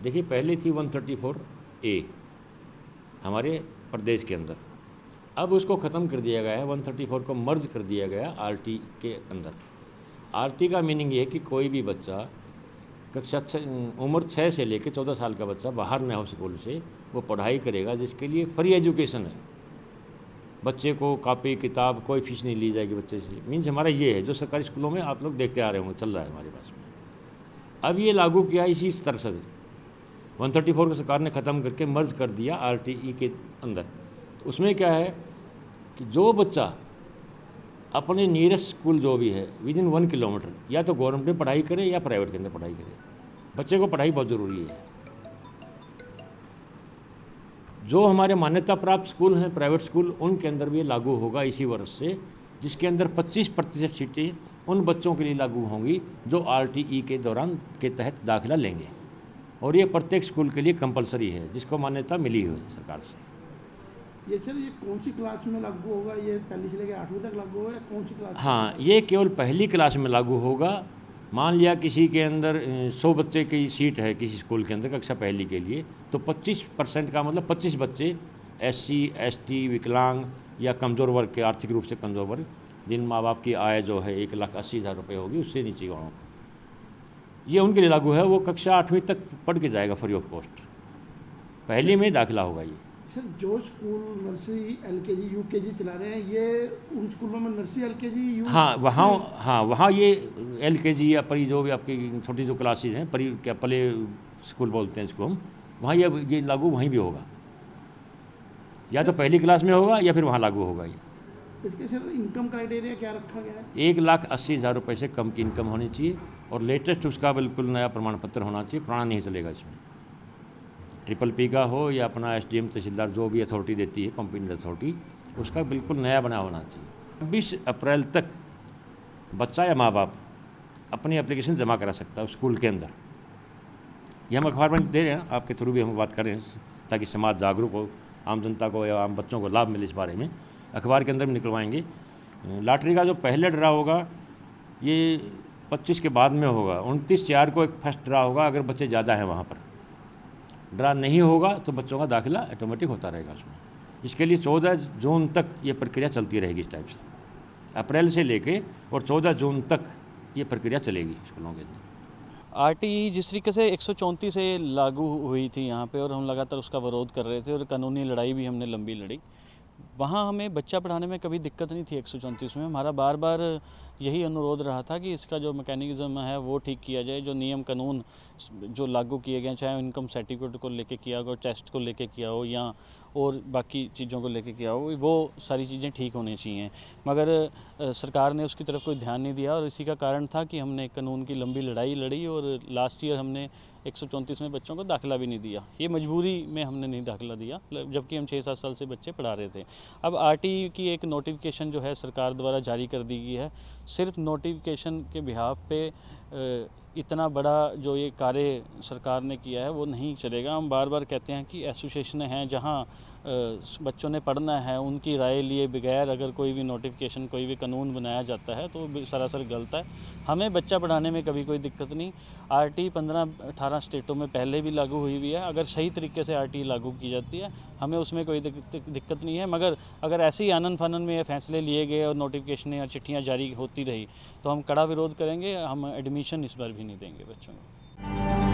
देखिए पहले थी 134A हमारे प्रदेश के अंदर, अब उसको ख़त्म कर दिया गया है, 134 को मर्ज कर दिया गया RT के अंदर। RT का मीनिंग ये है कि कोई भी बच्चा कक्षा उम्र 6 से लेकर 14 साल का बच्चा बाहर न हो स्कूल से, वो पढ़ाई करेगा, जिसके लिए फ्री एजुकेशन है। बच्चे को कॉपी किताब कोई फीस नहीं ली जाएगी बच्चे से। मीन्स हमारा ये है जो सरकारी स्कूलों में आप लोग देखते आ रहे होंगे, चल रहा है हमारे पास में। अब ये लागू किया इसी तरह से 134 को सरकार ने ख़त्म करके मर्ज कर दिया RTE के अंदर। तो उसमें क्या है कि जो बच्चा अपने नियरेस्ट स्कूल जो भी है विदिन 1 किलोमीटर, या तो गवर्नमेंट में पढ़ाई करे या प्राइवेट के अंदर पढ़ाई करे, बच्चे को पढ़ाई बहुत ज़रूरी है। जो हमारे मान्यता प्राप्त स्कूल हैं प्राइवेट स्कूल, उनके अंदर भी ये लागू होगा इसी वर्ष से, जिसके अंदर 25% सीटें उन बच्चों के लिए लागू होंगी जो RTE के दौरान के तहत दाखिला लेंगे, और ये प्रत्येक स्कूल के लिए कंपलसरी है जिसको मान्यता मिली हुई है सरकार से। ये सर ये कौन सी क्लास में लागू होगा? ये पहली से लेकर 8वीं तक लागू होगा या कौन सी क्लास? हाँ, ये केवल पहली क्लास में लागू होगा। मान लिया किसी के अंदर 100 बच्चे की सीट है किसी स्कूल के अंदर कक्षा पहली के लिए, तो 25% का मतलब 25 बच्चे SC ST विकलांग या कमज़ोर वर्ग के, आर्थिक रूप से कमज़ोर वर्ग, जिन माँ बाप की आय जो है 1,80,000 रुपये होगी, उससे नीचे वालों को ये उनके लिए लागू है। वो कक्षा 8वीं तक पढ़ के जाएगा फ्री ऑफ कॉस्ट, पहली में दाखिला होगा। ये सर जो स्कूल नर्सरी LKG UKG चला रहे हैं, ये उन स्कूलों में नर्सरी LKG वहाँ ये LKG या परी जो भी आपकी छोटी जो क्लासेज हैं, परी क्या प्ले स्कूल बोलते हैं इसको हम, वहाँ ये लागू वहीं भी होगा, या तो पहली क्लास में होगा या फिर वहाँ लागू होगा। ये इसके सर इनकम क्राइटेरिया क्या रखा गया है? 1,80,000 रुपये से कम की इनकम होनी चाहिए, और लेटेस्ट उसका बिल्कुल नया प्रमाण पत्र होना चाहिए। पुराना नहीं चलेगा इसमें, PPP का हो या अपना SDM तहसीलदार जो भी अथॉरिटी देती है कॉम्पिटेंट अथॉरिटी, उसका बिल्कुल नया बना होना चाहिए। 26 अप्रैल तक बच्चा या माँ बाप अपनी एप्लीकेशन जमा करा सकता है स्कूल के अंदर। ये हम अखबार में दे रहे हैं, आपके थ्रू भी हम बात कर रहे हैं ताकि समाज जागरूक हो, आम जनता को या आम बच्चों को लाभ मिले इस बारे में। अखबार के अंदर भी निकलवाएंगे। लॉटरी का जो पहले ड्रा होगा ये 25 के बाद में होगा, 29/4 को एक फर्स्ट ड्रा होगा। अगर बच्चे ज़्यादा हैं वहाँ पर ड्रा नहीं होगा तो बच्चों का दाखिला ऑटोमेटिक होता रहेगा उसमें। इसके लिए 14 जून तक ये प्रक्रिया चलती रहेगी इस टाइप से, अप्रैल से लेके और 14 जून तक ये प्रक्रिया चलेगी स्कूलों के अंदर। RTE जिस तरीके से 134 से लागू हुई थी यहाँ पे, और हम लगातार उसका विरोध कर रहे थे और कानूनी लड़ाई भी हमने लंबी लड़ी, वहाँ हमें बच्चा पढ़ाने में कभी दिक्कत नहीं थी। 134 में हमारा बार बार यही अनुरोध रहा था कि इसका जो मैकेनिज़्म है वो ठीक किया जाए, जो नियम कानून जो लागू किए गए, चाहे इनकम सर्टिफिकेट को लेके किया हो, टेस्ट को लेके किया हो, या और बाकी चीज़ों को लेके किया हो, वो सारी चीज़ें ठीक होनी चाहिए। मगर सरकार ने उसकी तरफ कोई ध्यान नहीं दिया, और इसी का कारण था कि हमने कानून की लंबी लड़ाई लड़ी, और लास्ट ईयर हमने 134 में बच्चों को दाखिला भी नहीं दिया। ये मजबूरी में हमने नहीं दाखिला दिया, जबकि हम 6-7 साल से बच्चे पढ़ा रहे थे। अब RTE की एक नोटिफिकेशन जो है सरकार द्वारा जारी कर दी गई है। सिर्फ नोटिफिकेशन के बिहाफ पे इतना बड़ा जो ये कार्य सरकार ने किया है वो नहीं चलेगा। हम बार बार कहते हैं कि एसोसिएशनें हैं जहाँ बच्चों ने पढ़ना है, उनकी राय लिए बगैर अगर कोई भी नोटिफिकेशन, कोई भी कानून बनाया जाता है तो वो सरासर गलत है। हमें बच्चा पढ़ाने में कभी कोई दिक्कत नहीं। RTE 15-18 स्टेटों में पहले भी लागू हुई हुई है। अगर सही तरीके से RTE लागू की जाती है हमें उसमें कोई दिक्कत नहीं है। मगर अगर ऐसे ही आनन फानन में ये फैसले लिए गए और नोटिफिकेशनें और चिट्ठियाँ जारी होती रही तो हम कड़ा विरोध करेंगे। हम एडमिशन इस बार भी नहीं देंगे बच्चों को।